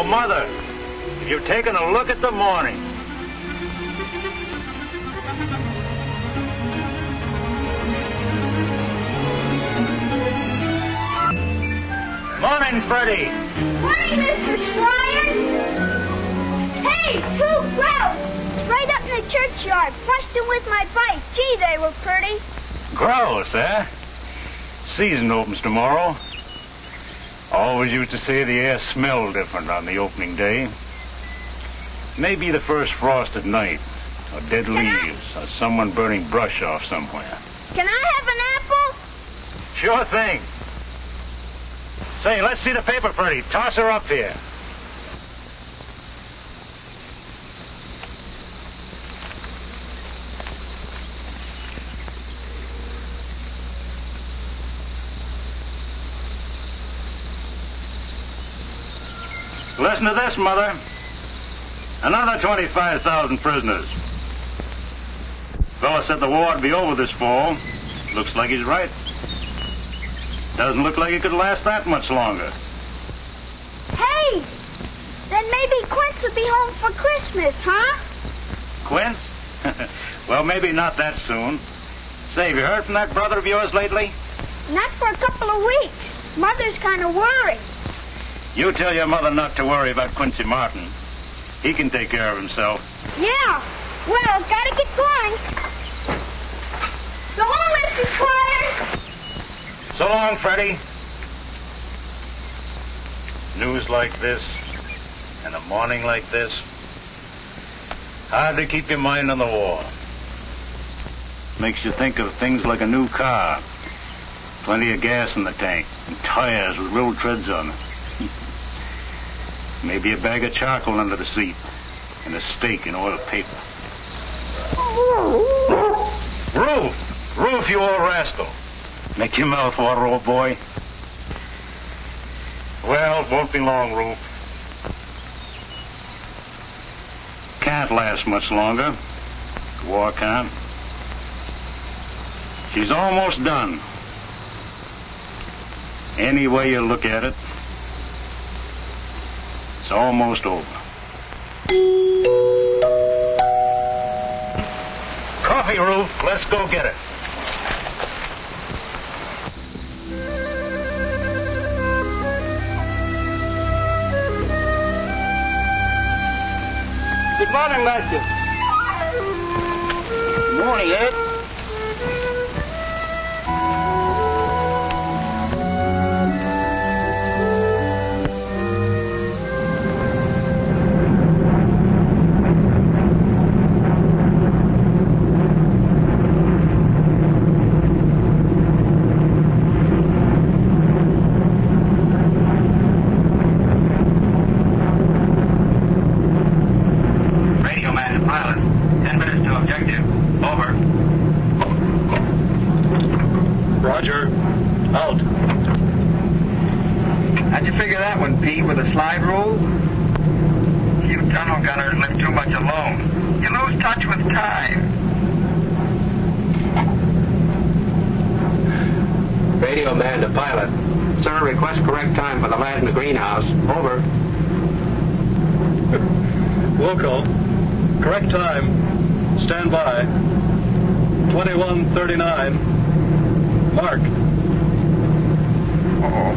Mother, you've taken a look at the morning. Morning, Freddie. Morning, Mr. Squires. Hey, 2 grouse. Right up in the churchyard. Flushed them with my bike. Gee, they were pretty. Grouse, eh? Season opens tomorrow. Always used to say the air smelled different on the opening day. Maybe the first frost at night, or dead leaves, or someone burning brush off somewhere. Can I have an apple? Sure thing. Say, let's see the paper, Freddie. Toss her up here. Listen to this, Mother. Another 25,000 prisoners. Fella said the war would be over this fall. Looks like he's right. Doesn't look like it could last that much longer. Hey! Then maybe Quince will be home for Christmas, huh? Quince? Well, maybe not that soon. Say, have you heard from that brother of yours lately? Not for a couple of weeks. Mother's kind of worried. You tell your mother not to worry about Quincy Martin. He can take care of himself. Yeah. Well, gotta get going. So long, Mr. Squires. So long, Freddie. News like this, and a morning like this. Hard to keep your mind on the war. Makes you think of things like a new car. Plenty of gas in the tank, and tires with road treads on them. Maybe a bag of charcoal under the seat, and a steak in oiled paper. Roof, you old rascal. Make your mouth water, old boy. Well, it won't be long, Roof. Can't last much longer. The war can't. She's almost done. Any way you look at it, it's almost over. Coffee, Roof. Let's go get it. Good morning, Master. Good morning, Ed. With a slide rule? You tunnel gunners live too much alone. You lose touch with time. Radio man to pilot. Sir, request correct time for the lad in the greenhouse. Over. Will call. Correct time. Stand by. 21:39. Mark. Uh-oh.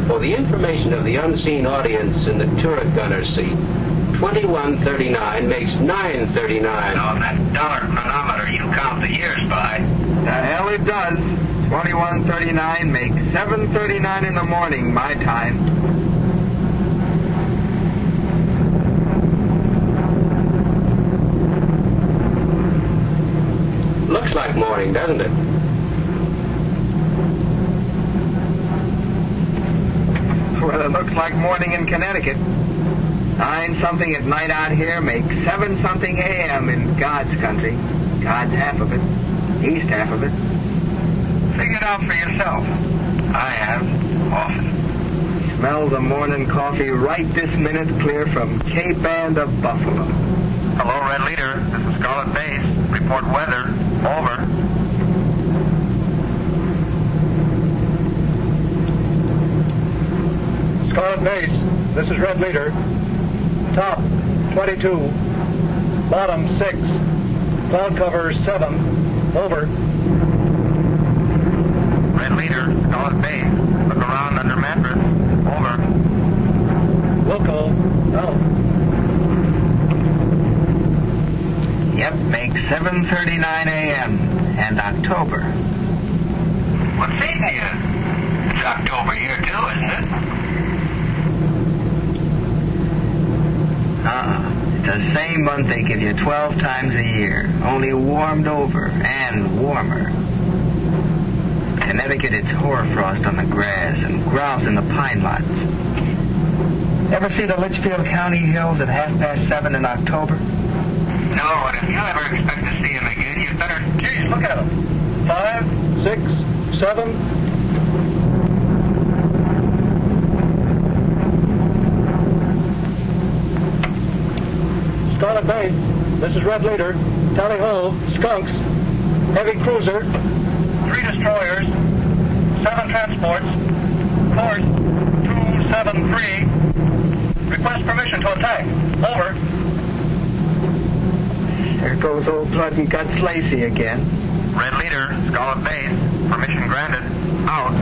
For the the information of the unseen audience in the turret gunner's seat, 2139 makes 939. On that dollar chronometer you count the years by. The hell it does. 2139 makes 7:39 in the morning, my time. Looks like morning, doesn't it? Well, it looks like morning in Connecticut. 9-something at night out here makes 7-something a.m. in God's country. God's half of it. East half of it. Figure it out for yourself. I have, often. Smell the morning coffee right this minute clear from Cape Ann to Buffalo. Hello, Red Leader. This is Scarlet Base. Report weather. Over. Scarlet Base, this is Red Leader. Top, 22. Bottom, 6. Cloud cover, 7. Over. Red Leader, Scarlet Base. Look around under mattress. Over. Local, out. Yep, makes 7:39 a.m. and October. What season is? It's October here too, isn't it? It's the same month they give you 12 times a year, only warmed over and warmer. Connecticut, it's hoarfrost on the grass and grouse in the pine lots. Ever see the Litchfield County hills at 7:30 in October? No, and if you ever expect to see him again, you'd better... Geez, look at him. 5, 6, 7. Scarlet Base, this is Red Leader. Tally ho, skunks. Heavy cruiser. 3 destroyers, 7 transports, course 273. Request permission to attack. Over. There goes old Blood and Guts Lacey again. Red Leader, Scarlet Base. Permission granted. Out.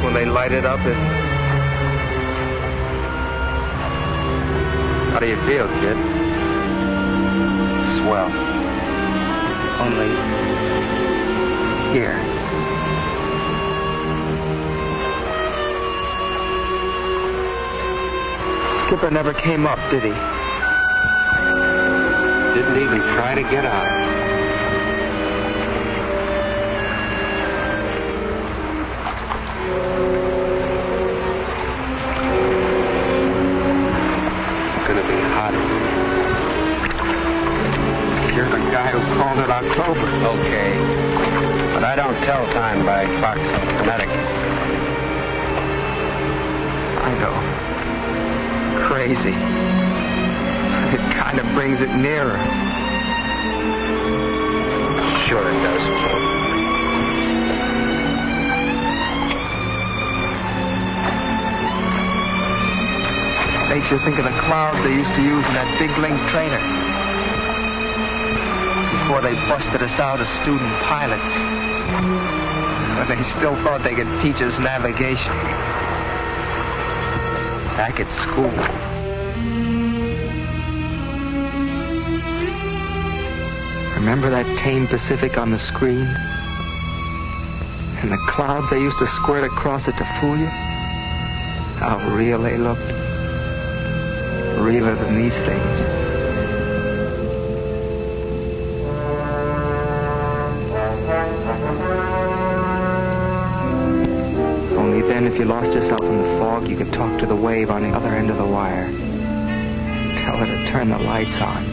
When they light it up, isn't it? How do you feel, kid? Swell. Only here. Skipper never came up, did he? Didn't even try to get out. Gonna be hot. You're the guy who called it October. Okay. But I don't tell time by clocks in Connecticut. I know. Crazy. It kind of brings it nearer. Sure it does. Makes you think of the clouds they used to use in that big link trainer. Before they busted us out as student pilots. But they still thought they could teach us navigation. Back at school. Remember that tame Pacific on the screen? And the clouds they used to squirt across it to fool you? How real they looked. Realer than these things. Only then, if you lost yourself in the fog, you could talk to the wave on the other end of the wire. Tell her to turn the lights on.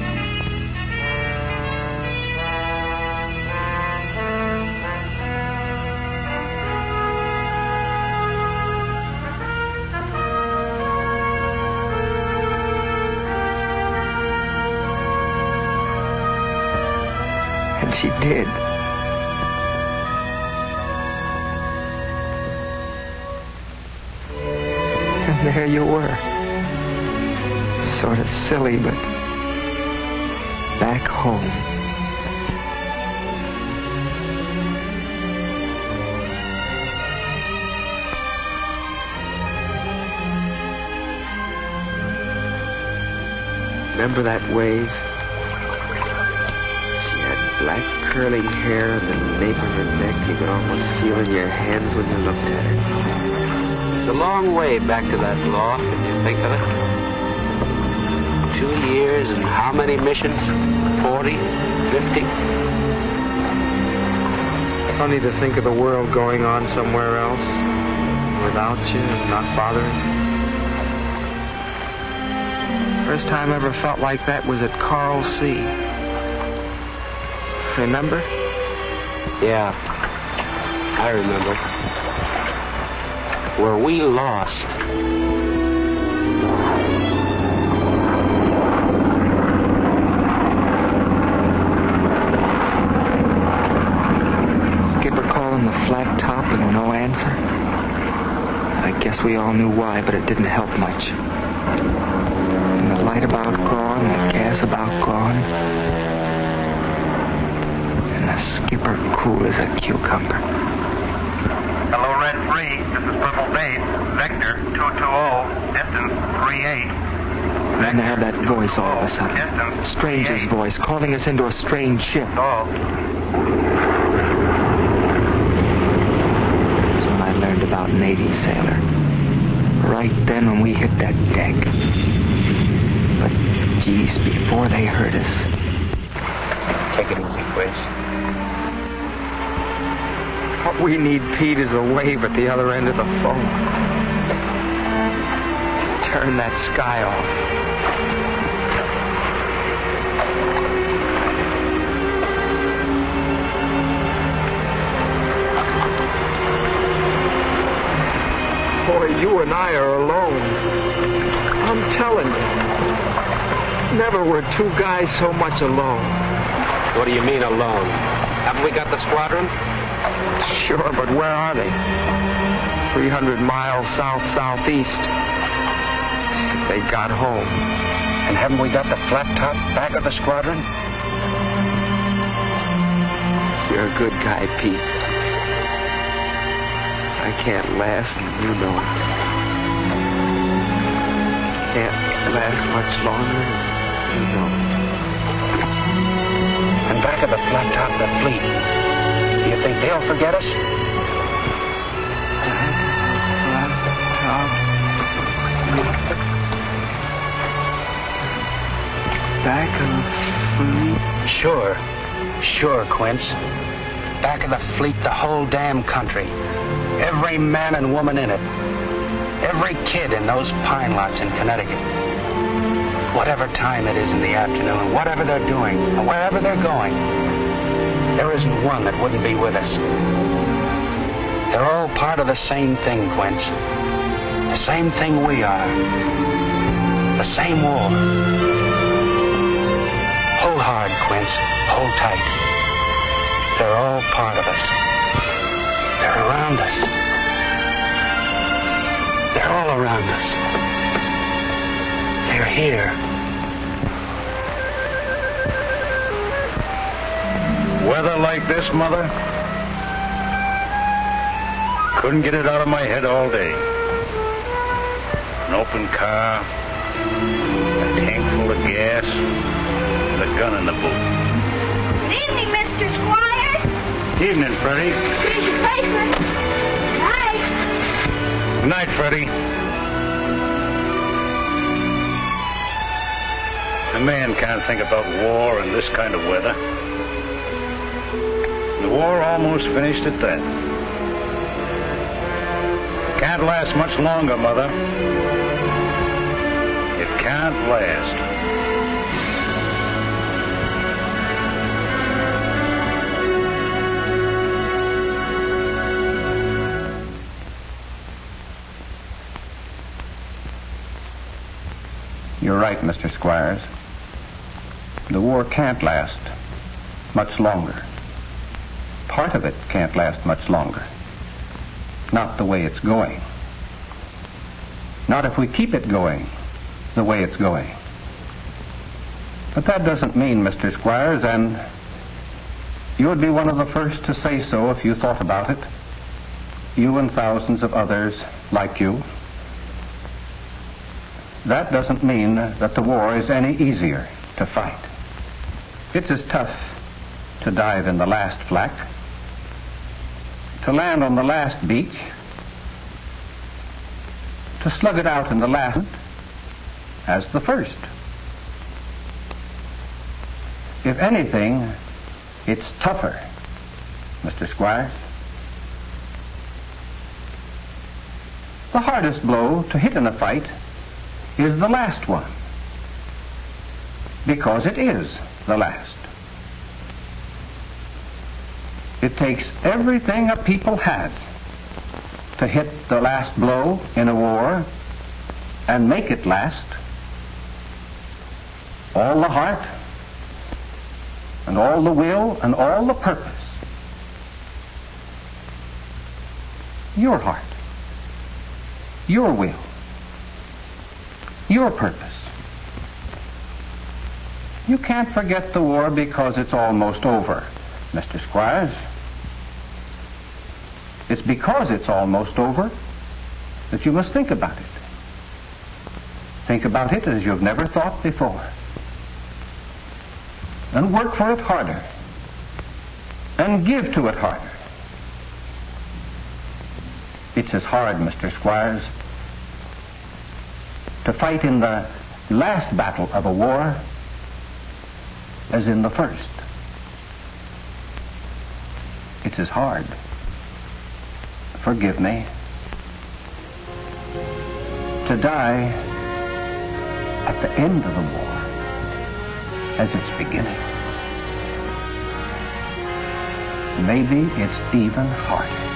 And she did. And there you were. Sort of silly, but back home. Remember that wave? She had black curling hair on the nape of her neck. You could almost feel in your hands when you looked at her. It's a long way back to that loft, if you think of it. 2 years and how many missions? 40? 50? Funny to think of the world going on somewhere else. Without you, not bothering. First time I ever felt like that was at Coral Sea. Remember? Yeah, I remember. Where we lost. Skipper calling the flat top and no answer. I guess we all knew why, but it didn't help much. And the light about gone, the gas about gone. And the skipper cool as a cucumber. Hello, Red 3. This is Purple Base. Vector 220. Distance 38. Then I heard that voice all of a sudden. Stranger's voice, calling us into a strange ship. Oh. That's when I learned about Navy sailor. Right then when we hit that deck. But, geez, before they hurt us. Take it easy, Quince. What we need, Pete, is a wave at the other end of the phone. Turn that sky off. Boy, you and I are alone. I'm telling you. Never were two guys so much alone. What do you mean alone? Haven't we got the squadron? Sure, but where are they? 300 miles south-southeast. They got home. And haven't we got the flat top back of the squadron? You're a good guy, Pete. I can't last, and you know it. Can't last much longer, and you know it. And back of the flat top of the fleet. Do you think they'll forget us? Back of the fleet? Sure, Quince. Back of the fleet, the whole damn country. Every man and woman in it. Every kid in those pine lots in Connecticut. whatever time it is in the afternoon, whatever they're doing, and wherever they're going, there isn't one that wouldn't be with us. They're all part of the same thing, Quince. The same thing we are. The same war. Hold hard, Quince. Hold tight. They're all part of us. They're around us. They're all around us. They're here. Weather like this, Mother? Couldn't get it out of my head all day. An open car, a tank full of gas, and a gun in the boot. Good evening, Mr. Squires. Evening, Freddie. Here's your paper. Night. Good night, Freddie. A man can't think about war in this kind of weather. The war almost finished at that. Can't last much longer, Mother. It can't last. You're right, Mr. Squires. The war can't last much longer. Part of it can't last much longer. Not the way it's going. Not if we keep it going the way it's going. But that doesn't mean, Mr. Squires, and you would be one of the first to say so if you thought about it, you and thousands of others like you. That doesn't mean that the war is any easier to fight. It's as tough to dive in the last flak, to land on the last beach, to slug it out in the last as the first. If anything, it's tougher, Mr. Squires. The hardest blow to hit in a fight is the last one, because it is the last. It takes everything a people has to hit the last blow in a war and make it last. All the heart and all the will and all the purpose. Your heart, your will, your purpose. You can't forget the war because it's almost over, Mr. Squires. It's because it's almost over that you must think about it. Think about it as you've never thought before. And work for it harder. And give to it harder. It's as hard, Mr. Squires, to fight in the last battle of a war as in the first. It's as hard, forgive me, to die at the end of the war as its beginning. Maybe it's even harder.